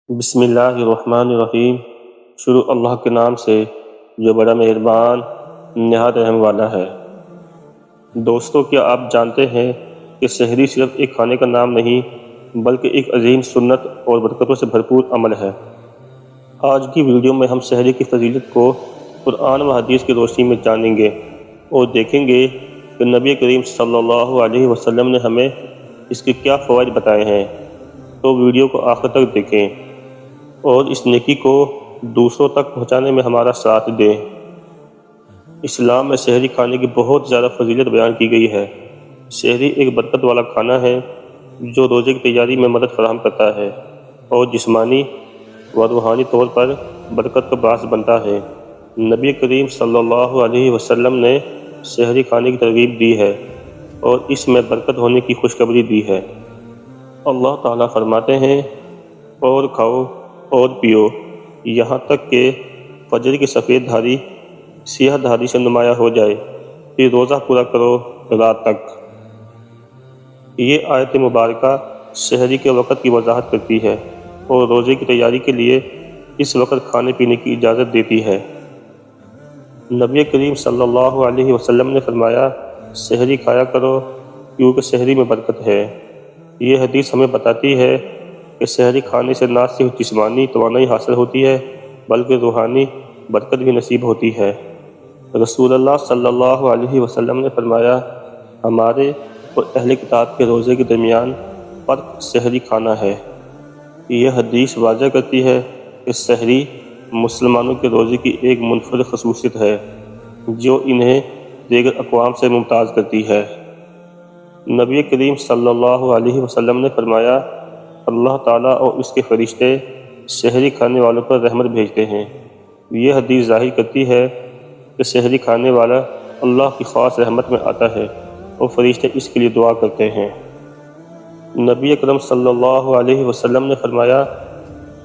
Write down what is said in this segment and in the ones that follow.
بسم اللہ الرحمن الرحیم۔ شروع اللہ کے نام سے جو بڑا مہربان نہایت رحم والا ہے۔ دوستو، کیا آپ جانتے ہیں کہ سحری صرف ایک کھانے کا نام نہیں بلکہ ایک عظیم سنت اور برکتوں سے بھرپور عمل ہے۔ آج کی ویڈیو میں ہم سحری کی فضیلت کو قرآن و حدیث کی روشنی میں جانیں گے اور دیکھیں گے کہ نبی کریم صلی اللہ علیہ وسلم نے ہمیں اس کے کیا فوائد بتائے ہیں۔ تو ویڈیو کو آخر تک دیکھیں اور اس نیکی کو دوسروں تک پہنچانے میں ہمارا ساتھ دیں۔ اسلام میں سحری کھانے کی بہت زیادہ فضیلت بیان کی گئی ہے۔ سحری ایک برکت والا کھانا ہے جو روزے کی تیاری میں مدد فراہم کرتا ہے اور جسمانی و روحانی طور پر برکت کا باعث بنتا ہے۔ نبی کریم صلی اللہ علیہ وسلم نے سحری کھانے کی ترغیب دی ہے اور اس میں برکت ہونے کی خوشخبری دی ہے۔ اللہ تعالیٰ فرماتے ہیں، اور کھاؤ اور پیو یہاں تک کہ فجر کی سفید دھاری سیاہ دھاری سے نمایاں ہو جائے، پھر روزہ پورا کرو رات تک۔ یہ آیت مبارکہ سحری کے وقت کی وضاحت کرتی ہے اور روزے کی تیاری کے لیے اس وقت کھانے پینے کی اجازت دیتی ہے۔ نبی کریم صلی اللہ علیہ وسلم نے فرمایا، سحری کھایا کرو کیونکہ سحری میں برکت ہے۔ یہ حدیث ہمیں بتاتی ہے کہ سحری کھانے سے نہ صرف جسمانی توانائی حاصل ہوتی ہے بلکہ روحانی برکت بھی نصیب ہوتی ہے۔ رسول اللہ صلی اللہ علیہ وسلم نے فرمایا، ہمارے اور اہل کتاب کے روزے کے درمیان فرق سحری کھانا ہے۔ یہ حدیث واضح کرتی ہے کہ سحری مسلمانوں کے روزے کی ایک منفرد خصوصیت ہے جو انہیں دیگر اقوام سے ممتاز کرتی ہے۔ نبی کریم صلی اللہ علیہ وسلم نے فرمایا، اللہ تعالیٰ اور اس کے فرشتے سحری کھانے والوں پر رحمت بھیجتے ہیں۔ یہ حدیث ظاہر کرتی ہے کہ سحری کھانے والا اللہ کی خاص رحمت میں آتا ہے اور فرشتے اس کے لیے دعا کرتے ہیں۔ نبی اکرم صلی اللہ علیہ وسلم نے فرمایا،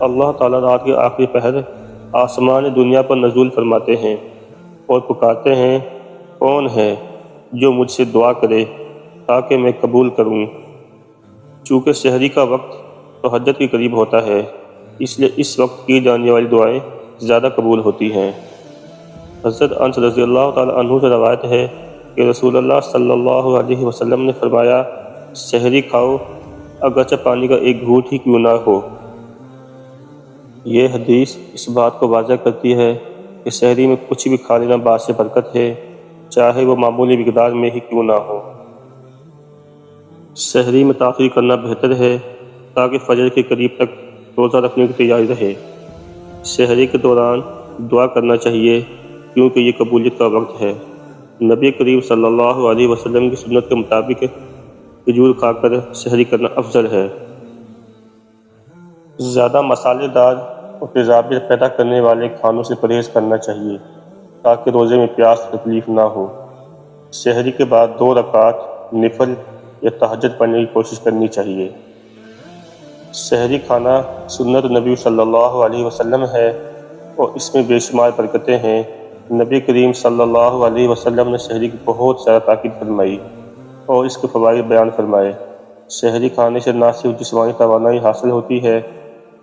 اللہ تعالیٰ رات کے آخری پہر آسمان دنیا پر نزول فرماتے ہیں اور پکارتے ہیں، کون ہے جو مجھ سے دعا کرے تاکہ میں قبول کروں۔ چونکہ سحری کا وقت تہجد کے قریب ہوتا ہے، اس لیے اس وقت کی جانے والی دعائیں زیادہ قبول ہوتی ہیں۔ حضرت انس رضی اللہ تعالیٰ عنہ سے روایت ہے کہ رسول اللہ صلی اللہ علیہ وسلم نے فرمایا، سحری کھاؤ اگرچہ پانی کا ایک گھونٹ ہی کیوں نہ ہو۔ یہ حدیث اس بات کو واضح کرتی ہے کہ سحری میں کچھ بھی کھا لینا باعث برکت ہے، چاہے وہ معمولی مقدار میں ہی کیوں نہ ہو۔ سحری میں تاخیر کرنا بہتر ہے تاکہ فجر کے قریب تک روزہ رکھنے کی تیاری رہے۔ سحری کے دوران دعا کرنا چاہیے کیونکہ یہ قبولیت کا وقت ہے۔ نبی کریم صلی اللہ علیہ وسلم کی سنت کے مطابق کھجور کھا کر سحری کرنا افضل ہے۔ زیادہ مسالے دار اور تیزابیت پیدا کرنے والے کھانوں سے پرہیز کرنا چاہیے تاکہ روزے میں پیاس تکلیف نہ ہو۔ سحری کے بعد 2 رکعت نفل یا تہجد پڑھنے کی کوشش کرنی چاہیے۔ سحری کھانا سنت نبی صلی اللہ علیہ وسلم ہے اور اس میں بے شمار برکتیں ہیں۔ نبی کریم صلی اللہ علیہ وسلم نے سحری کی بہت زیادہ تاکید فرمائی اور اس کے فوائد بیان فرمائے۔ سحری کھانے سے نہ صرف جسمانی توانائی حاصل ہوتی ہے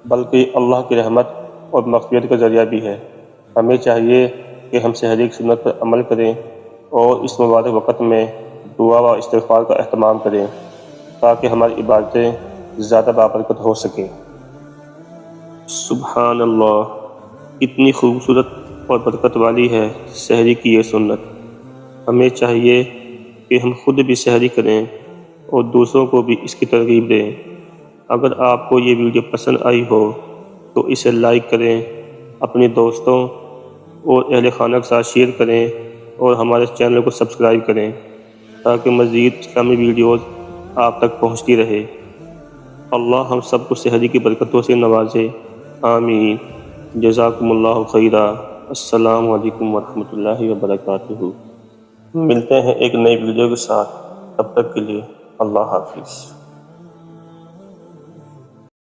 بلکہ یہ اللہ کی رحمت اور مغفرت کا ذریعہ بھی ہے۔ ہمیں چاہیے کہ ہم سحری کی سنت پر عمل کریں اور اس مبارک وقت میں دعا و استغفار کا اہتمام کریں تاکہ ہماری عبادتیں زیادہ بابرکت ہو سکیں۔ سبحان اللہ، کتنی خوبصورت اور برکت والی ہے سحری کی یہ سنت۔ ہمیں چاہیے کہ ہم خود بھی سحری کریں اور دوسروں کو بھی اس کی ترغیب دیں۔ اگر آپ کو یہ ویڈیو پسند آئی ہو تو اسے لائک کریں، اپنے دوستوں اور اہل خانہ کے ساتھ شیئر کریں اور ہمارے چینل کو سبسکرائب کریں تاکہ مزید اسلامی ویڈیوز آپ تک پہنچتی رہے۔ اللہ ہم سب کو سحری کی برکتوں سے نوازے، آمین۔ جزاکم اللہ خیرا۔ السلام علیکم ورحمۃ اللہ وبرکاتہ۔ ملتے ہیں ایک نئی ویڈیو کے ساتھ، تب تک کے لیے اللہ حافظ۔